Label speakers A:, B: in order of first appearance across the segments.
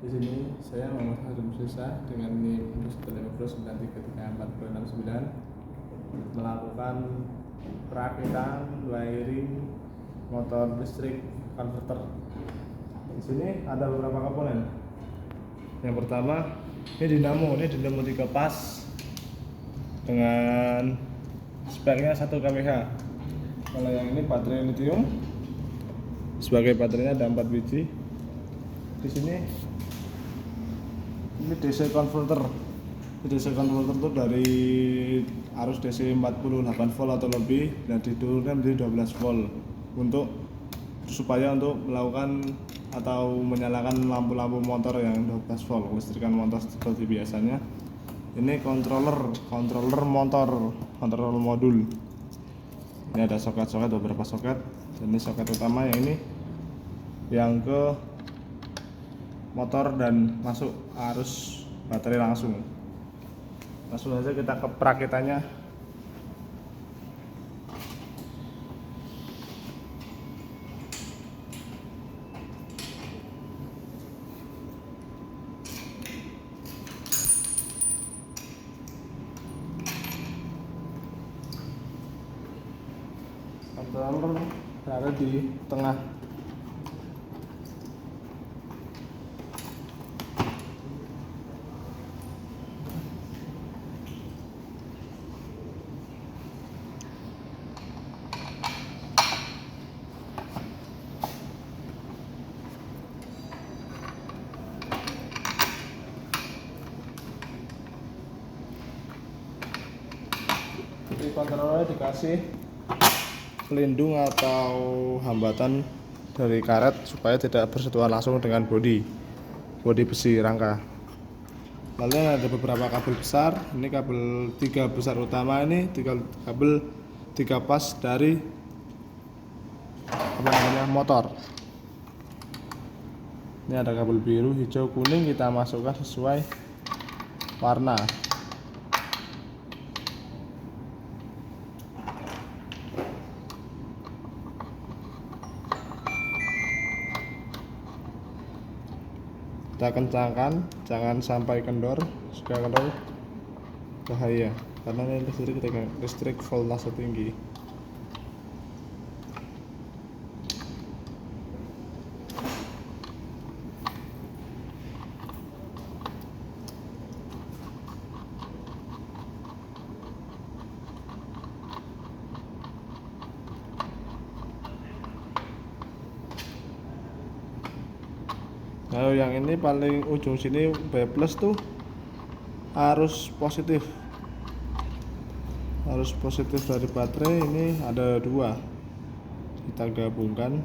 A: Di sini saya Muhammad Harum Sisa dengan NIM 150934669 melakukan perakitan wiring motor listrik converter. Di sini ada beberapa komponen. Yang pertama, ini dinamo 3 pas dengan speknya 1 kWh. Kalau yang ini baterai lithium, sebagai baterainya ada 4 biji. Di sini ini DC converter. DC converter itu dari arus DC 48 volt atau lebih dan diturunkan menjadi 12 volt untuk melakukan atau menyalakan lampu-lampu motor yang 12 volt, kelistrikan motor seperti biasanya. Ini controller motor, controller modul. Ini ada soket-soket, beberapa soket. Dan ini soket utama yang ini yang ke motor dan masuk arus baterai langsung saja kita ke perakitannya. Controller berada di tengah. Di controllernya dikasih pelindung atau hambatan dari karet supaya tidak bersentuhan langsung dengan bodi besi rangka. Lalu ada beberapa kabel besar. Ini kabel 3 besar utama, ini kabel 3 pas dari motor. Ini ada kabel biru, hijau, kuning, kita masukkan sesuai warna. Kita kencangkan, jangan sampai kendor. Jika kendor bahaya karena ini listrik voltase tinggi. Lalu yang ini paling ujung sini B+ tuh arus positif dari baterai. Ini ada 2, kita gabungkan.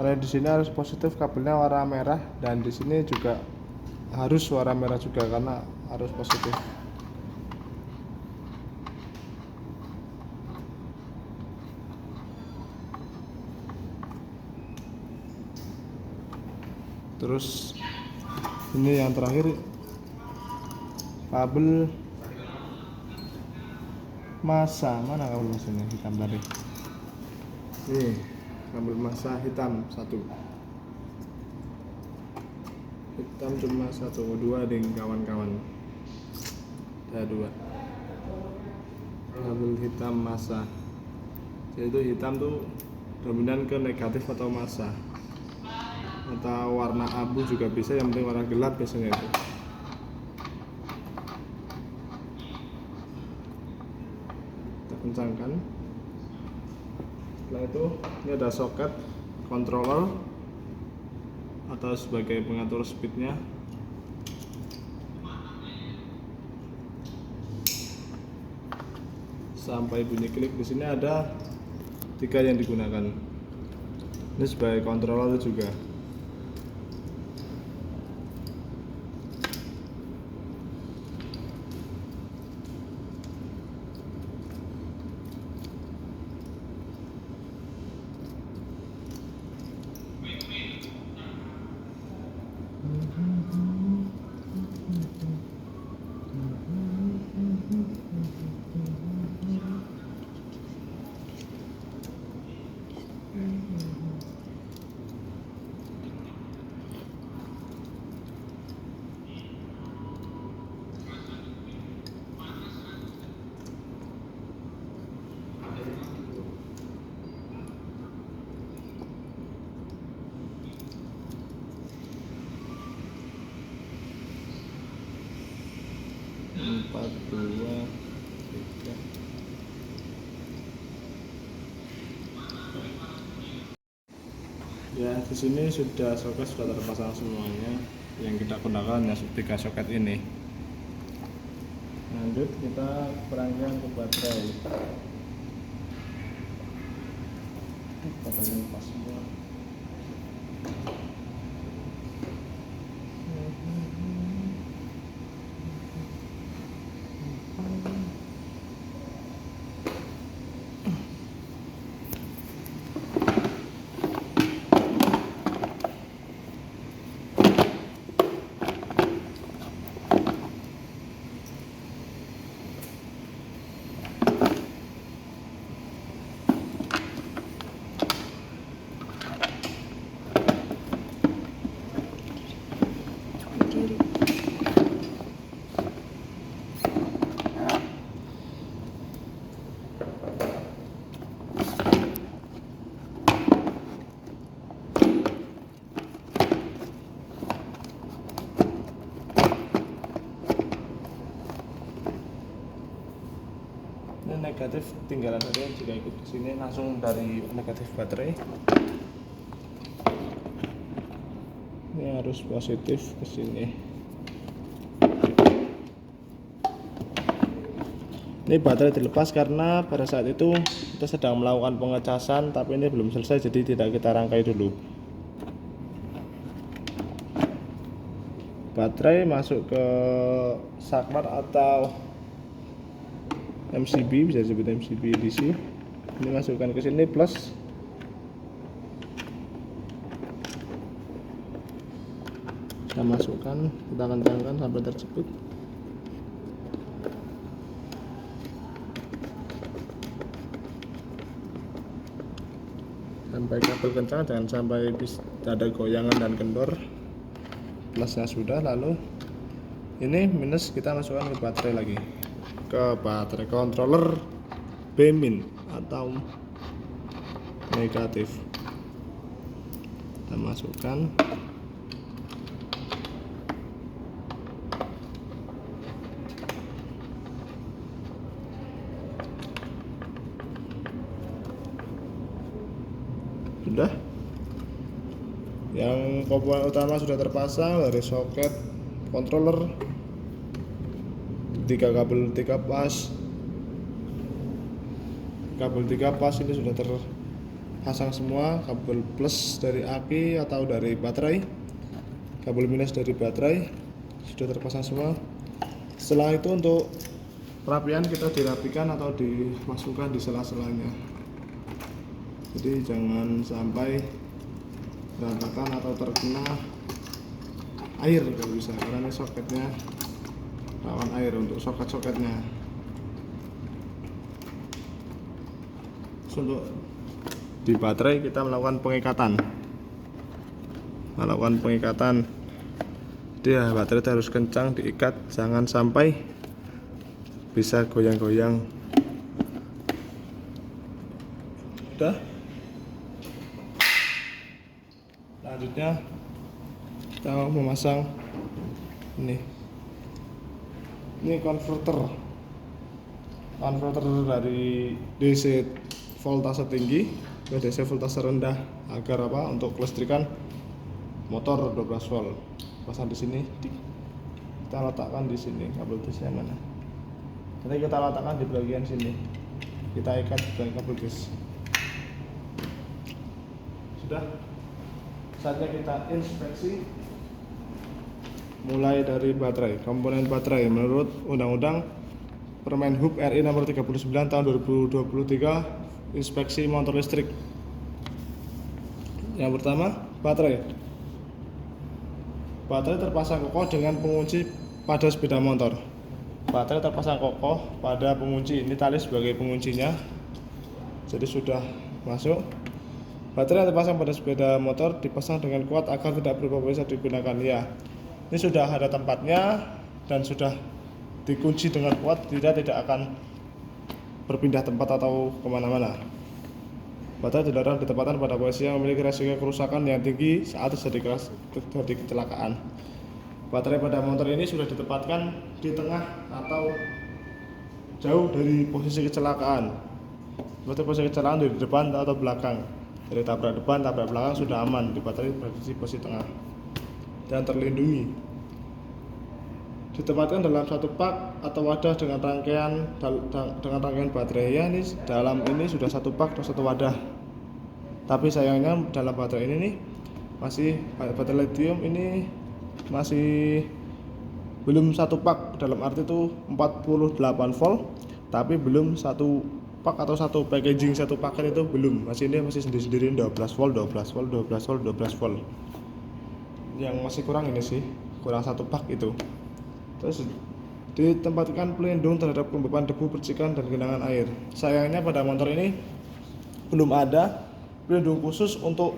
A: Karena di sini arus positif kabelnya warna merah dan di sini juga harus warna merah juga karena arus positif. Terus ini yang terakhir kabel massa. Mana kabel massanya? Hitam tadi. Nih, kabel massa hitam 1. Hitam cuma 1, 2 ding kawan-kawan. Ada 2. Kabel hitam massa. Jadi hitam tuh dominan ke negatif atau massa. Atau warna abu juga bisa, yang penting warna gelap biasanya itu. Kita kencangkan. Setelah itu ini ada soket controller atau sebagai pengatur speednya. Sampai bunyi klik. Di sini ada 3 yang digunakan. Ini sebagai controller juga. 4 2 3. Ya, di sini soket sudah terpasang semuanya. Yang kita gunakan hanya 3 soket ini. Lanjut kita perangkat ke baterai. Baterainya pas semua. Ini negatif tinggalan saja, jika ikut ke sini langsung dari negatif baterai. Ini harus positif ke sini. Ini baterai dilepas karena pada saat itu kita sedang melakukan pengecasan, tapi ini belum selesai, jadi tidak kita rangkai dulu. Baterai masuk ke saklar atau MCB, bisa disebut MCB DC. Ini masukkan ke sini plus. Kita masukkan, kita kencangkan sampai terjepit. Sampai kabel kencang, jangan sampai ada goyangan dan kendor. Plusnya sudah, lalu ini minus kita masukkan ke baterai lagi, ke baterai controller B- atau negatif. Kita masukkan. Sudah. Yang komponen utama sudah terpasang dari soket controller, 3 kabel 3 pas. Kabel 3 pas ini sudah terpasang semua, kabel plus dari aki atau dari baterai, kabel minus dari baterai sudah terpasang semua. Setelah itu untuk perapian kita dirapikan atau dimasukkan di sela-selanya. Jadi jangan sampai berantakan atau terkena air kalau bisa, karena ini soketnya rawan air untuk soket-soketnya. Untuk di baterai kita melakukan pengikatan. Dia baterai itu harus kencang diikat, jangan sampai bisa goyang-goyang. Sudah. Selanjutnya kita memasang ini konverter dari DC voltase tinggi ke DC voltase rendah, agar apa, untuk kelistrikan motor 12 volt. Pasang di sini, kita letakkan di sini. Kabel DC mana? Nanti kita letakkan di bagian sini, kita ikat dengan kabel DC. Sudah, saatnya kita inspeksi. Mulai dari baterai, komponen baterai menurut Undang-Undang Permen-Hub RI nomor 39 tahun 2023, inspeksi motor listrik. Yang pertama, baterai terpasang kokoh dengan pengunci pada sepeda motor. Baterai terpasang kokoh pada pengunci, ini tali sebagai penguncinya, jadi sudah masuk. Baterai yang terpasang pada sepeda motor dipasang dengan kuat agar tidak berubah bisa digunakan. Ya, ini sudah ada tempatnya dan sudah dikunci dengan kuat, tidak akan berpindah tempat atau kemana-mana. Baterai dilarang ditempatkan pada posisi yang memiliki resiko kerusakan yang tinggi saat terjadi kecelakaan. Baterai pada motor ini sudah ditempatkan di tengah atau jauh dari posisi kecelakaan. Seperti posisi kecelakaan dari depan atau belakang. Dari tabrak depan, tabrak belakang sudah aman. Di baterai berada di posisi tengah dan terlindungi. Ditempatkan dalam satu pak atau wadah dengan rangkaian baterai. Ya, ini dalam ini sudah satu pak atau satu wadah. Tapi sayangnya dalam baterai ini nih masih baterai lithium ini masih belum satu pak, dalam arti itu 48 volt, tapi belum satu pak atau satu packaging satu paket itu belum. Ini masih sendiri-sendiri 12 volt, 12 volt, 12 volt, 12 volt. Yang masih kurang ini sih, kurang satu pak itu. Terus ditempatkan pelindung terhadap kelembapan debu, percikan dan genangan air. Sayangnya pada motor ini belum ada pelindung khusus untuk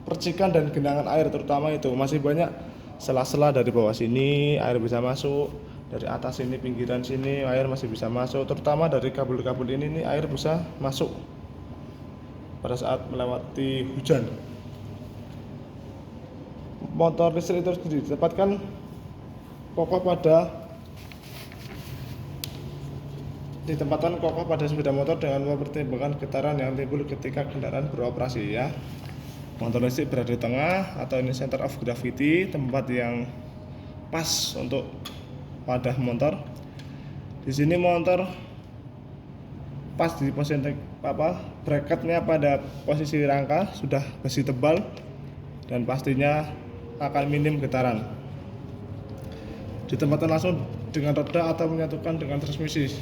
A: percikan dan genangan air, terutama itu masih banyak sela-sela. Dari bawah sini air bisa masuk, dari atas sini pinggiran sini air masih bisa masuk, terutama dari kabel-kabel ini nih air bisa masuk pada saat melewati hujan. Motor listrik itu sendiri ditempatkan kokoh pada sepeda motor dengan mempertimbangkan getaran yang timbul ketika kendaraan beroperasi ya. Motor listrik berada di tengah atau ini center of gravity, tempat yang pas untuk wadah motor. Di sini motor pas di posisi bracketnya pada posisi rangka sudah besi tebal dan pastinya akan minim getaran. Ditempatkan langsung dengan roda atau menyatukan dengan transmisi.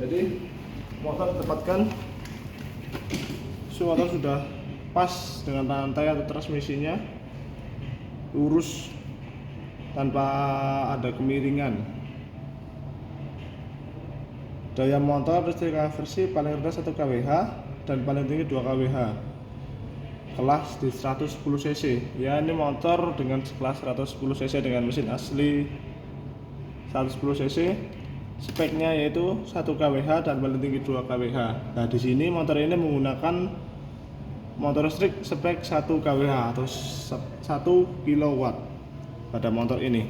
A: Jadi motor ditempatkan, motor sudah pas dengan rantai atau transmisinya lurus tanpa ada kemiringan. Daya motor listrik versi paling rendah 1 kWh dan paling tinggi 2 kWh. Kelas di 110 cc. Ya, ini motor dengan kelas 110 cc dengan mesin asli 110 cc. Speknya yaitu 1 kWh dan paling tinggi 2 kWh. Nah, di sini motor ini menggunakan motor listrik spek 1 kWh atau 1 kW pada motor ini.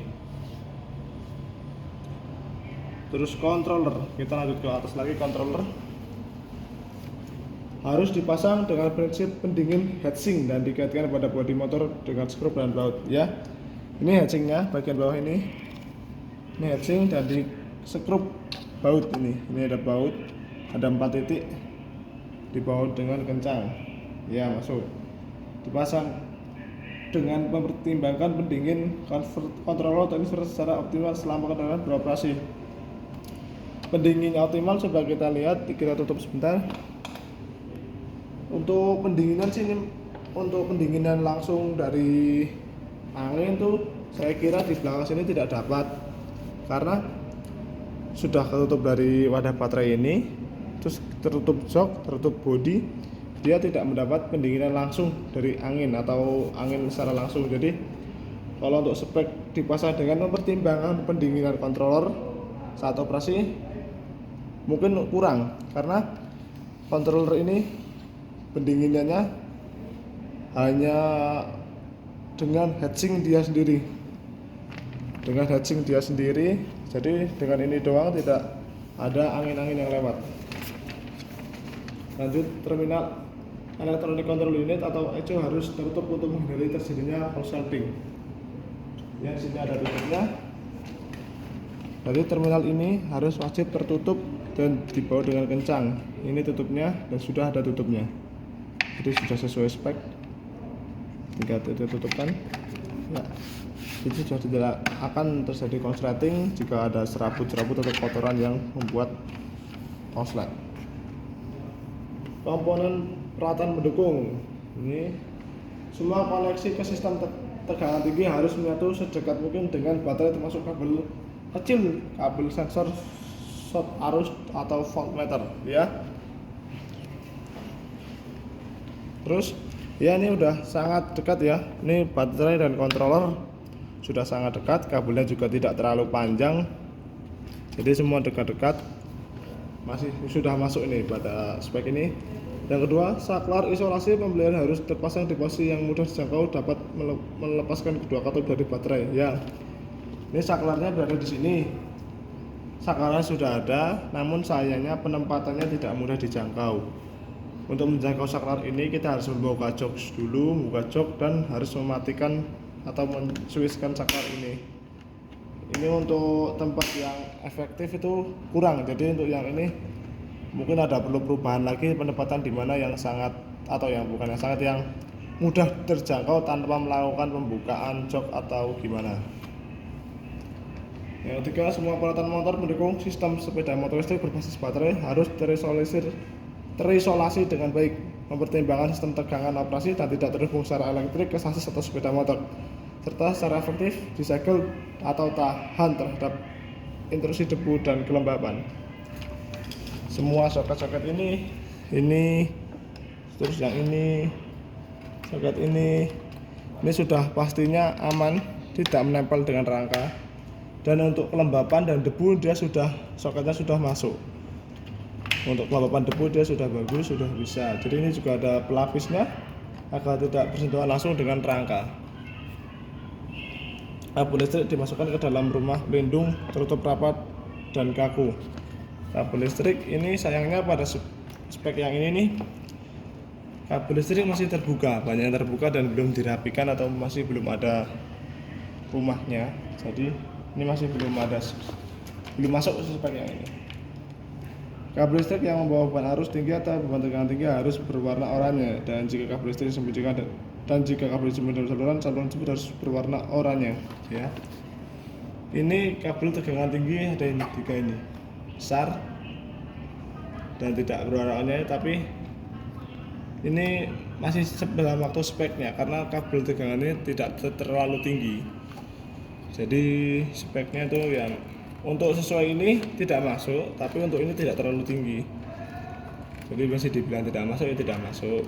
A: Terus controller, kita lanjut ke atas lagi. Controller harus dipasang dengan prinsip pendingin heatsink dan dikaitkan pada bodi motor dengan skrup dan baut ya. Ini heatsinknya bagian bawah ini heatsink dan di skrup baut ini ada baut, ada 4 titik, dibaut dengan kencang ya, masuk. Dipasang dengan mempertimbangkan pendingin controller transfer secara optimal selama kendaraan beroperasi. Pendinginnya optimal coba kita lihat, kita tutup sebentar. Untuk pendinginan sini, untuk pendinginan langsung dari angin tuh saya kira di belakang sini tidak dapat, karena sudah tertutup dari wadah baterai ini, terus tertutup jok, tertutup bodi, dia tidak mendapat pendinginan langsung dari angin atau angin secara langsung. Jadi kalau untuk spek dipasang dengan mempertimbangkan pendinginan controller saat operasi mungkin kurang, karena controller ini pendinginannya hanya dengan heatsink dia sendiri, jadi dengan ini doang, tidak ada angin-angin yang lewat. Lanjut, terminal electronic control unit atau ECU harus tertutup untuk menghindari terjadinya korsleting. Ya, di sini ada tutupnya. Jadi terminal ini harus wajib tertutup dan dibawa dengan kencang. Ini tutupnya dan sudah ada tutupnya. Jadi sudah sesuai spek. Tinggal ditutupkan. Ya. Jadi sudah tidak akan terjadi korsleting jika ada serabut-serabut atau kotoran yang membuat konslet. Komponen peralatan pendukung. Ini semua koneksi ke sistem tegangan tinggi harus menyatu sedekat mungkin dengan baterai, termasuk kabel kecil, kabel sensor short arus atau voltmeter ya. Terus ya, ini udah sangat dekat ya. Ini baterai dan controller sudah sangat dekat, kabelnya juga tidak terlalu panjang, jadi semua dekat-dekat. Masih sudah masuk ini pada spek ini Yang kedua, saklar isolasi pembelian harus terpasang di posisi yang mudah dijangkau dapat melepaskan kedua katup dari baterai. Ya, ini saklarnya berada di sini. Saklarnya sudah ada, namun sayangnya penempatannya tidak mudah dijangkau. Untuk menjangkau saklar ini kita harus membuka jok dulu, membuka jok dan harus mematikan atau men-switchkan saklar ini. Ini untuk tempat yang efektif itu kurang, jadi untuk yang ini mungkin ada perlu perubahan lagi penempatan di mana yang sangat atau yang bukan yang sangat, yang mudah terjangkau tanpa melakukan pembukaan jok atau gimana. Yang ketiga, semua peralatan motor mendukung sistem sepeda motor listrik berbasis baterai harus terisolasi dengan baik, mempertimbangkan sistem tegangan operasi dan tidak terhubung secara elektrik ke sasis atau sepeda motor, serta secara efektif disegel atau tahan terhadap intrusi debu dan kelembaban. Semua soket-soket ini, terus yang ini, soket ini sudah pastinya aman, tidak menempel dengan rangka. Dan untuk kelembapan dan debu dia soketnya sudah masuk. Untuk kelembapan debu dia sudah bagus, sudah bisa. Jadi ini juga ada pelapisnya agar tidak bersentuhan langsung dengan rangka. Kabel listrik dimasukkan ke dalam rumah pelindung tertutup rapat dan kaku. Kabel listrik ini sayangnya pada spek yang ini nih, kabel listrik masih terbuka, banyak yang terbuka dan belum dirapikan atau masih belum ada rumahnya. Jadi ini masih belum masuk spek yang ini. Kabel listrik yang membawa beban arus tinggi atau beban tegangan tinggi harus berwarna oranye, dan jika kabel listrik disembunyikan dalam saluran tersebut harus berwarna oranye. Ya, ini kabel tegangan tinggi ada ini 3 ini, besar dan tidak berwarna oranye, tapi ini masih dalam waktu speknya karena kabel tegangan ini tidak terlalu tinggi. Jadi speknya itu yang untuk sesuai ini tidak masuk, tapi untuk ini tidak terlalu tinggi. Jadi masih dibilang tidak masuk, ya tidak masuk.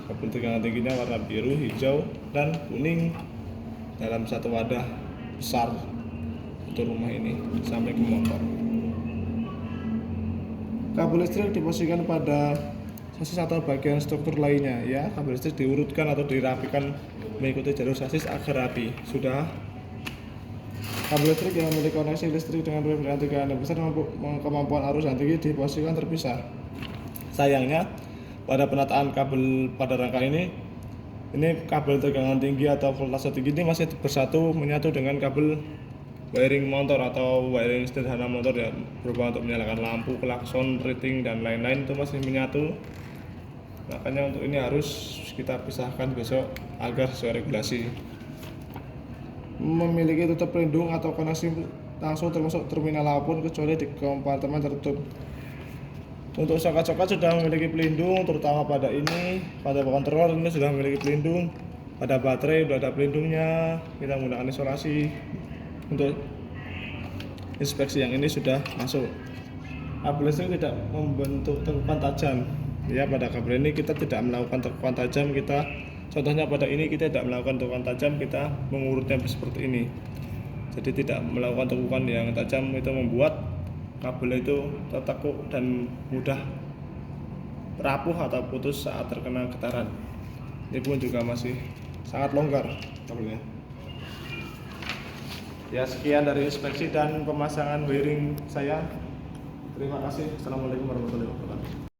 A: Kabel tegangan tingginya warna biru, hijau, dan kuning dalam satu wadah besar untuk rumah ini sampai ke motor. Kabel listrik diposisikan pada sasis atau bagian struktur lainnya. Ya, kabel listrik diurutkan atau dirapikan mengikuti jalur sasis agar rapi. Sudah. Kabel listrik yang memiliki koneksi listrik dengan perbedaan tegangan yang besar kemampuan arus yang tinggi diposisikan terpisah. Sayangnya pada penataan kabel pada rangka ini kabel tegangan tinggi atau voltase tinggi ini masih menyatu dengan kabel wiring motor atau wiring sederhana motor ya, berupa untuk menyalakan lampu, klakson, rating dan lain-lain, itu masih menyatu. Makanya untuk ini harus kita pisahkan besok agar sesuai regulasi. Memiliki tutup pelindung atau koneksi langsung termasuk terminal apapun kecuali di kompartemen tertutup. Untuk soket-soket sudah memiliki pelindung, terutama pada kontrol ini sudah memiliki pelindung. Pada baterai sudah ada pelindungnya. Kita menggunakan isolasi. Untuk inspeksi yang ini sudah masuk. Kabel listrik tidak membentuk tekukan tajam. Ya, pada kabel ini kita tidak melakukan tekukan tajam. Contohnya pada ini kita tidak melakukan tekukan tajam, kita mengurutnya seperti ini. Jadi tidak melakukan tekukan yang tajam, itu membuat kabel itu tertekuk dan mudah rapuh atau putus saat terkena getaran. Ini pun juga masih sangat longgar kabelnya. Ya, sekian dari inspeksi dan pemasangan wiring saya. Terima kasih. Assalamualaikum warahmatullahi wabarakatuh.